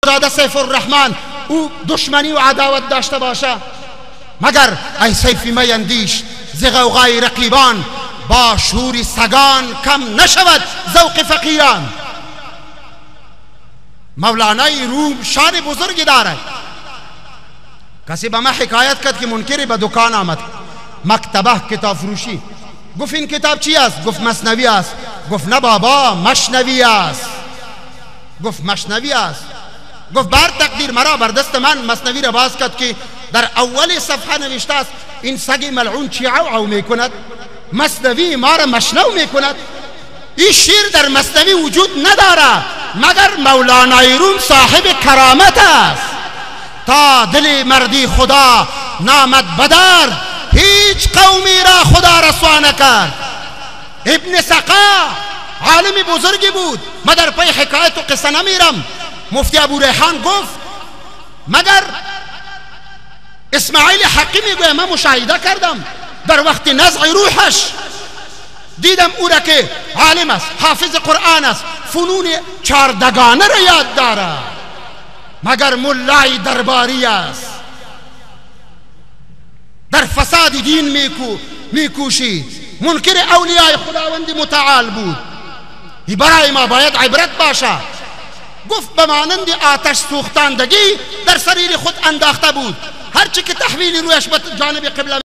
داده سیف الرحمن او دشمنی و عداوت داشته باشه، مگر ای سیفی می اندیش ز غوغای رقیبان، با شور سگان کم نشود ذوق فقیران. مولانای روم شان بزرگی دارد. کسی به من حکایت کرد که منکری به دکان آمد، مکتبه کتاب فروشی، گفت این کتاب چی است؟ گفت مثنوی است. گفت نه بابا، مشنوی است. گفت مشنوی است. گفت بر تقدیر مرا بر دست من مثنوی را باز کرد که در اول صفحه نوشته است این سگ ملعون چی عو میکند، مثنوی ما را مشنو میکند. این شیر در مثنوی وجود نداره مگر مولانای روم صاحب کرامت است. تا دل مردی خدا نامد بدر، هیچ قومی را خدا رسوا نکرد. ابن سقا عالم بزرگی بود، من در پی حکایت و قصه نمیرم. مفتی ابو ریحان گفت مگر اسماعیل حقی میگوید من مشاهده کردم در وقت نزع روحش دیدم او را که عالم است، حافظ قرآن است، فنون چاردگانه را یاد داره، مگر ملای درباری است. در فساد دین میکوشید. منکر اولیاء خداوند متعال بود. این برای ما باید عبرت باشه. گفت به مانند آتش سوختندگی در سریر خود انداخته بود، هرچی که تحویل رویش به جانب قبله